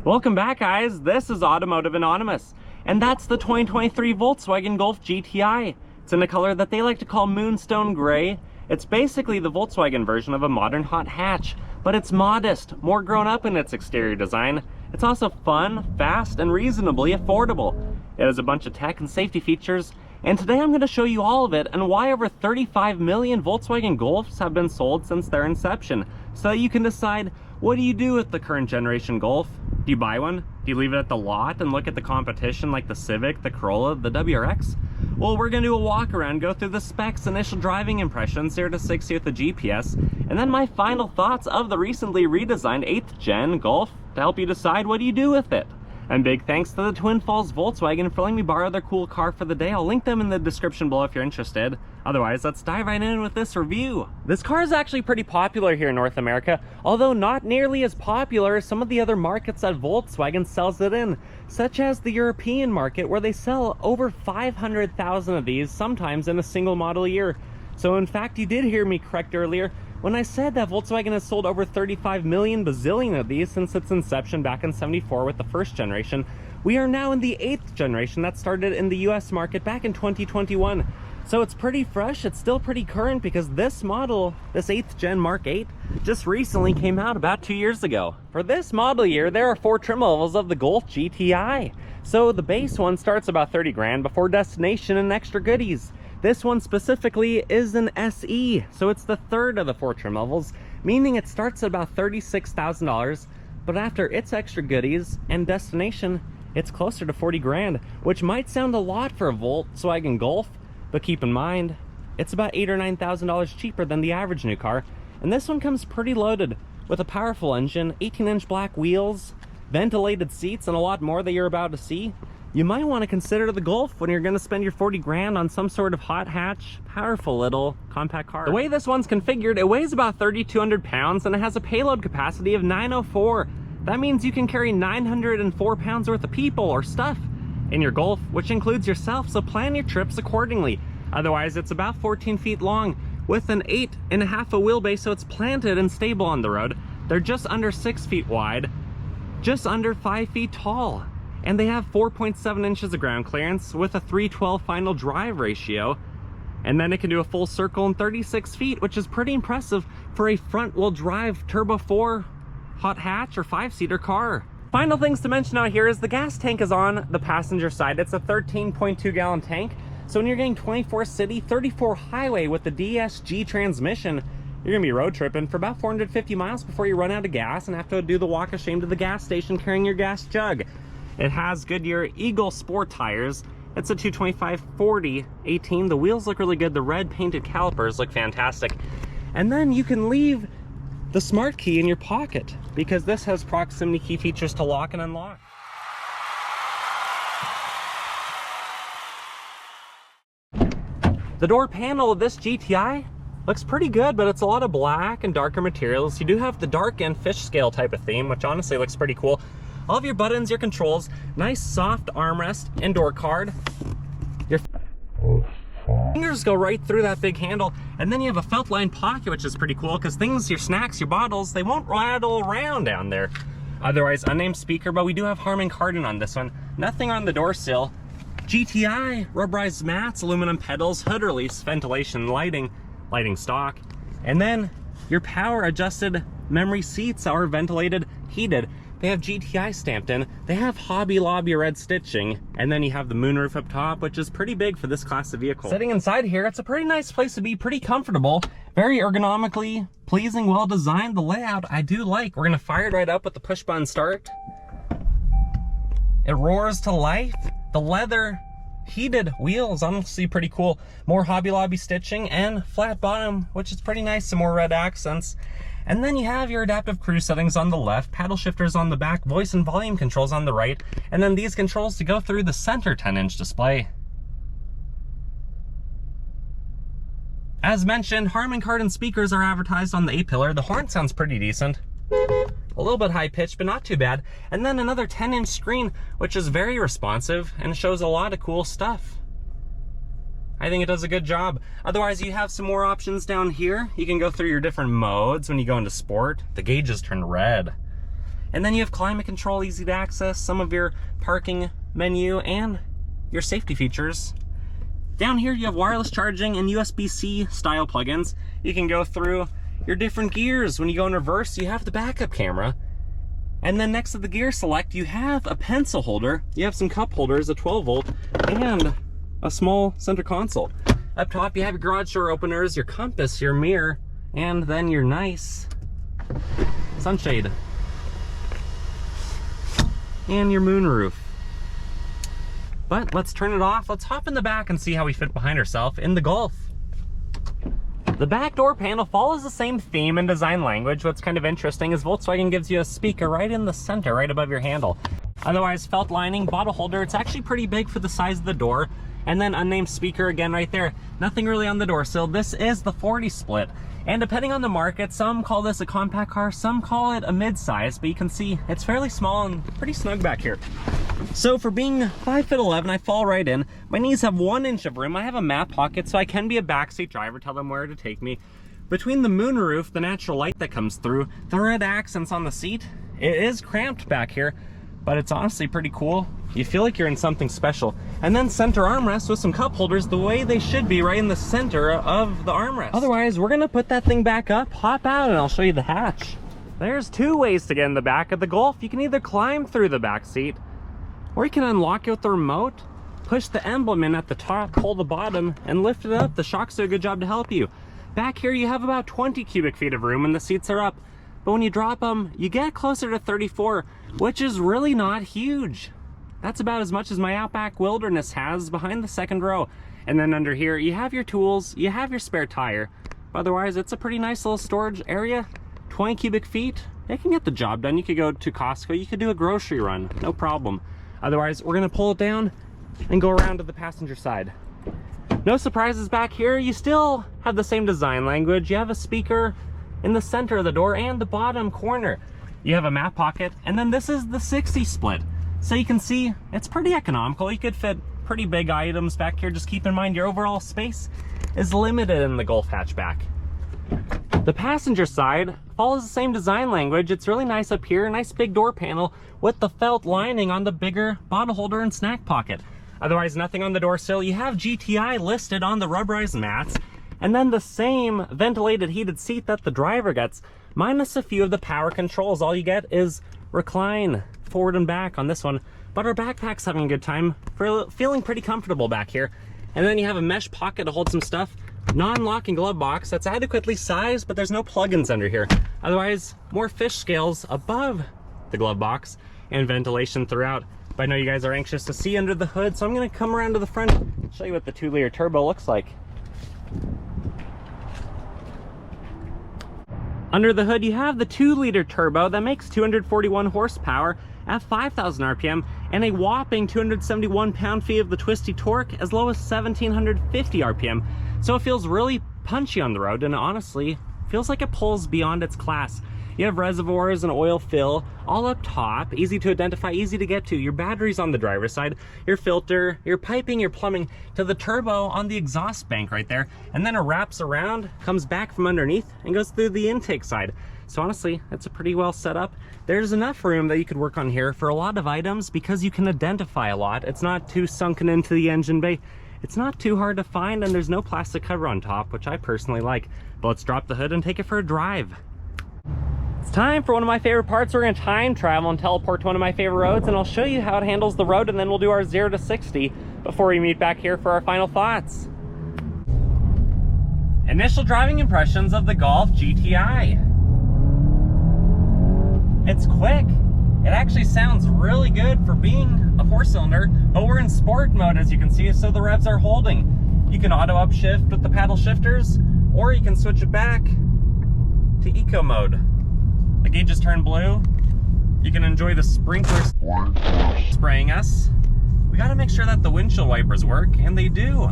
Welcome back, guys. This is Automotive Anonymous, and that's the 2023 Volkswagen Golf GTI. It's in a color that they like to call Moonstone Gray. It's basically the Volkswagen version of a modern hot hatch, but it's modest, more grown up in its exterior design. It's also fun, fast, and reasonably affordable. It has a bunch of tech and safety features, and today I'm going to show you all of it and why over 35 million Volkswagen Golfs have been sold since their inception, so that you can decide, what do you do with the current generation Golf? Do you buy one? Do you leave it at the lot and look at the competition like the Civic, the Corolla, the WRX? Well, we're going to do a walk around, go through the specs, initial driving impressions, 0 to 60 with the GPS, and then my final thoughts of the recently redesigned 8th gen Golf to help you decide what do you do with it. And big thanks to the Twin Falls Volkswagen for letting me borrow their cool car for the day. I'll link them in the description below if you're interested. Otherwise, let's dive right in with this review. This car is actually pretty popular here in North America, although not nearly as popular as some of the other markets that Volkswagen sells it in, such as the European market, where they sell over 500,000 of these, sometimes in a single model year. So in fact, you did hear me correct earlier when I said that Volkswagen has sold over 35 million bazillion of these since its inception back in '74 with the first generation. We are now in the 8th generation that started in the US market back in 2021. So it's pretty fresh, it's still pretty current, because this model, this 8th gen Mark 8, just recently came out about 2 years ago. For this model year, there are 4 trim levels of the Golf GTI. So the base one starts about 30 grand before destination and extra goodies. This one specifically is an SE, so it's the third of the 4 trim levels, meaning it starts at about $36,000, but after its extra goodies and destination, it's closer to 40 grand, which might sound a lot for a Volkswagen Golf, but keep in mind, it's about $8,000 or $9,000 cheaper than the average new car, and this one comes pretty loaded with a powerful engine, 18-inch black wheels, ventilated seats, and a lot more that you're about to see. You might want to consider the Golf when you're going to spend your 40 grand on some sort of hot hatch, powerful little compact car. The way this one's configured, it weighs about 3,200 pounds and it has a payload capacity of 904. That means you can carry 904 pounds worth of people or stuff in your Golf, which includes yourself, so plan your trips accordingly. Otherwise, it's about 14 feet long with an 8.5 wheelbase, so it's planted and stable on the road. They're just under 6 feet wide, just under 5 feet tall. And they have 4.7 inches of ground clearance with a 312 final drive ratio. And then it can do a full circle in 36 feet, which is pretty impressive for a front-wheel drive Turbo 4 hot hatch or 5-seater car. Final things to mention out here is the gas tank is on the passenger side. It's a 13.2 gallon tank. So when you're getting 24 city, 34 highway with the DSG transmission, you're gonna be road tripping for about 450 miles before you run out of gas and have to do the walk of shame to the gas station carrying your gas jug. It has Goodyear Eagle Sport tires. It's a 225/40/18. The wheels look really good. The red painted calipers look fantastic. And then you can leave the smart key in your pocket because this has proximity key features to lock and unlock. The door panel of this GTI looks pretty good, but it's a lot of black and darker materials. You do have the dark and fish scale type of theme, which honestly looks pretty cool. All of your buttons, your controls, nice soft armrest and door card. Your fingers go right through that big handle, and then you have a felt lined pocket, which is pretty cool because things, your snacks, your bottles, they won't rattle around down there. Otherwise, unnamed speaker, but we do have Harman Kardon on this one. Nothing on the door sill. GTI, rubberized mats, aluminum pedals, hood release, ventilation, lighting stock, and then your power adjusted memory seats are ventilated, heated. They have GTI stamped in. They have Hobby Lobby red stitching, and then you have the moonroof up top, which is pretty big for this class of vehicle. Sitting inside here, it's a pretty nice place to be, pretty comfortable, very ergonomically pleasing, well designed. The layout I do like. We're gonna fire it right up with the push button start. It roars to life. The leather heated wheels, honestly pretty cool. More Hobby Lobby stitching and flat bottom, which is pretty nice. Some more red accents. And then you have your adaptive cruise settings on the left, paddle shifters on the back, voice and volume controls on the right, and then these controls to go through the center 10-inch display. As mentioned, Harman Kardon speakers are advertised on the A-pillar. The horn sounds pretty decent. A little bit high-pitched, but not too bad. And then another 10-inch screen, which is very responsive and shows a lot of cool stuff. I think it does a good job. Otherwise, you have some more options down here. You can go through your different modes when you go into sport. The gauges turn red. And then you have climate control, easy to access, some of your parking menu, and your safety features. Down here you have wireless charging and USB-C style plugins. You can go through your different gears. When you go in reverse, you have the backup camera. And then next to the gear select, you have a pencil holder. You have some cup holders, a 12 volt, and a small center console. Up top, you have your garage door openers, your compass, your mirror, and then your nice sunshade. And your moonroof. But let's turn it off. Let's hop in the back and see how we fit behind ourselves in the Golf. The back door panel follows the same theme and design language. What's kind of interesting is Volkswagen gives you a speaker right in the center, right above your handle. Otherwise, felt lining, bottle holder. It's actually pretty big for the size of the door. And then unnamed speaker again right there. Nothing really on the door sill. This is the 40 split. And depending on the market, some call this a compact car, some call it a mid-size, but you can see it's fairly small and pretty snug back here. So for being 5'11", I fall right in. My knees have 1 inch of room. I have a map pocket, so I can be a backseat driver, tell them where to take me. Between the moonroof, the natural light that comes through, the red accents on the seat, it is cramped back here, but it's honestly pretty cool. You feel like you're in something special. And then center armrest with some cup holders the way they should be, right in the center of the armrest. Otherwise, we're gonna put that thing back up, hop out, and I'll show you the hatch. There's 2 ways to get in the back of the Golf. You can either climb through the back seat, or you can unlock it with the remote, push the emblem in at the top, pull the bottom, and lift it up. The shocks do a good job to help you. Back here, you have about 20 cubic feet of room and the seats are up. But when you drop them, you get closer to 34, which is really not huge. That's about as much as my Outback Wilderness has behind the second row. And then under here, you have your tools, you have your spare tire. Otherwise, it's a pretty nice little storage area. 20 cubic feet, it can get the job done. You could go to Costco, you could do a grocery run, no problem. Otherwise, we're gonna pull it down and go around to the passenger side. No surprises back here. You still have the same design language. You have a speaker in the center of the door and the bottom corner. You have a map pocket, and then this is the 60 split. So you can see it's pretty economical. You could fit pretty big items back here. Just keep in mind your overall space is limited in the Golf hatchback. The passenger side follows the same design language. It's really nice up here, nice big door panel with the felt lining on the bigger bottle holder and snack pocket. Otherwise, nothing on the door sill. You have GTI listed on the rubberized mats, and then the same ventilated heated seat that the driver gets, minus a few of the power controls. All you get is recline forward and back on this one, but our backpack's having a good time, feeling pretty comfortable back here. And then you have a mesh pocket to hold some stuff, non-locking glove box that's adequately sized, but there's no plugins under here. Otherwise, more fish scales above the glove box and ventilation throughout. But I know you guys are anxious to see under the hood, so I'm gonna come around to the front and show you what the 2-liter turbo looks like. Under the hood, you have the 2-liter turbo that makes 241 horsepower at 5,000 RPM and a whopping 271 pound-feet of the twisty torque as low as 1,750 RPM. So it feels really punchy on the road, and honestly, feels like it pulls beyond its class. You have reservoirs and oil fill all up top, easy to identify, easy to get to. Your batteries on the driver's side, your filter, your piping, your plumbing, to the turbo on the exhaust bank right there. And then it wraps around, comes back from underneath, and goes through the intake side. So honestly, it's a pretty well set up. There's enough room that you could work on here for a lot of items because you can identify a lot. It's not too sunken into the engine bay. It's not too hard to find, and there's no plastic cover on top, which I personally like. But let's drop the hood and take it for a drive. It's time for one of my favorite parts. We're gonna time travel and teleport to one of my favorite roads, and I'll show you how it handles the road, and then we'll do our 0 to 60 before we meet back here for our final thoughts. Initial driving impressions of the Golf GTI. It's quick. It actually sounds really good for being a 4-cylinder, but we're in sport mode, as you can see, so the revs are holding. You can auto upshift with the paddle shifters, or you can switch it back to eco mode. The gauges turn blue. You can enjoy the sprinklers spraying us. We gotta make sure that the windshield wipers work, and they do.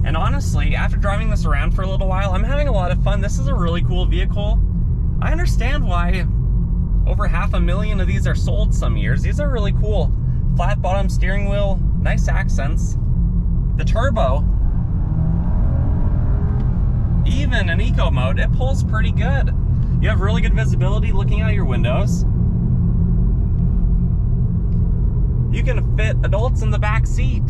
And honestly, after driving this around for a little while, I'm having a lot of fun. This is a really cool vehicle. I understand why over 500,000 of these are sold some years. These are really cool. Flat bottom steering wheel, nice accents. The turbo, even in eco mode, it pulls pretty good. You have really good visibility looking out your windows. gonna fit adults in the back seat.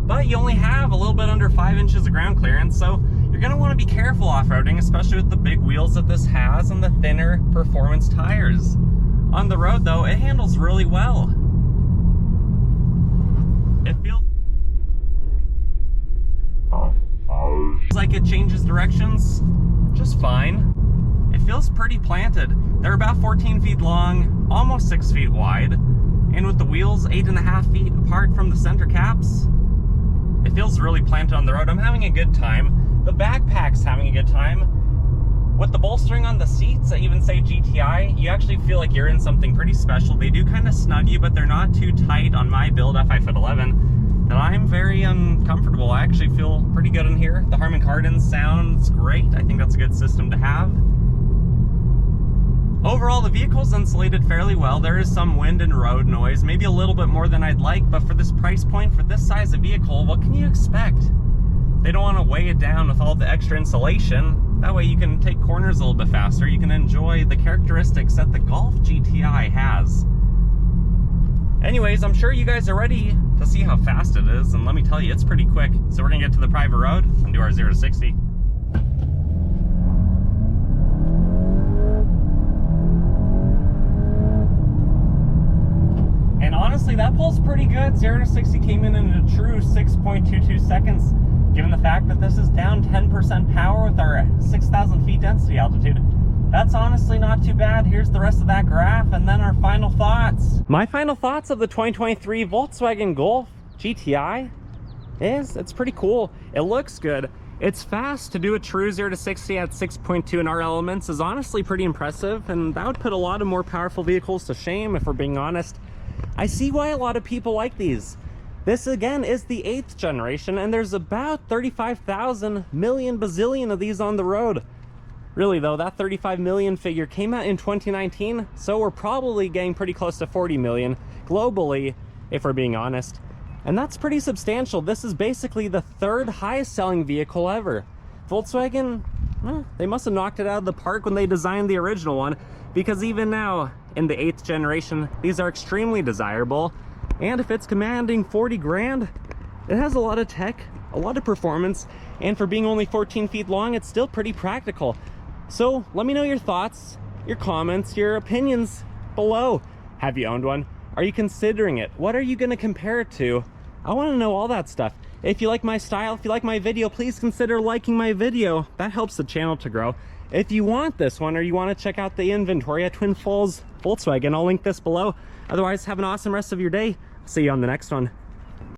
But you only have a little bit under 5 inches of ground clearance, so you're gonna wanna be careful off-roading, especially with the big wheels that this has and the thinner performance tires. On the road though, it handles really well. It feels like it changes directions just fine. It feels pretty planted. They're about 14 feet long, almost 6 feet wide, and with the wheels 8.5 feet apart from the center caps, it feels really planted on the road. I'm having a good time. The backpack's having a good time. With the bolstering on the seats that even say GTI, you actually feel like you're in something pretty special. They do kind of snug you, but they're not too tight on my build at 5'11", and I'm very uncomfortable. I actually feel pretty good in here. The Harman Kardon sounds great. I think that's a good system to have. Overall, the vehicle's insulated fairly well. There is some wind and road noise, maybe a little bit more than I'd like, but for this price point, for this size of vehicle, what can you expect? They don't want to weigh it down with all the extra insulation. That way you can take corners a little bit faster. You can enjoy the characteristics that the Golf GTI has. Anyways, I'm sure you guys are ready to see how fast it is, and let me tell you, it's pretty quick. So we're gonna get to the private road and do our 0 to 60. And honestly, that pulls pretty good. 0 to 60 came in a true 6.22 seconds. Given the fact that this is down 10% power with our 6,000 feet density altitude, that's honestly not too bad. Here's the rest of that graph and then our final thoughts. My final thoughts of the 2023 Volkswagen Golf GTI is it's pretty cool. It looks good. It's fast. To do a true 0 to 60 at 6.2 in our elements is honestly pretty impressive, and that would put a lot of more powerful vehicles to shame if we're being honest. I see why a lot of people like these. This again is the 8th generation, and there's about 35,000 million bazillion of these on the road. Really though, that 35 million figure came out in 2019, so we're probably getting pretty close to 40 million globally, if we're being honest. And that's pretty substantial. This is basically the 3rd highest selling vehicle ever. Volkswagen, well, they must have knocked it out of the park when they designed the original one, because even now, in the 8th generation, these are extremely desirable. And if it's commanding 40 grand, it has a lot of tech, a lot of performance, and for being only 14 feet long, it's still pretty practical. So let me know your thoughts, your comments, your opinions below. Have you owned one? Are you considering it? What are you going to compare it to? I want to know all that stuff. If you like my style, if you like my video, please consider liking my video. That helps the channel to grow. If you want this one or you want to check out the inventory at Twin Falls Volkswagen, I'll link this below. Otherwise, have an awesome rest of your day. See you on the next one.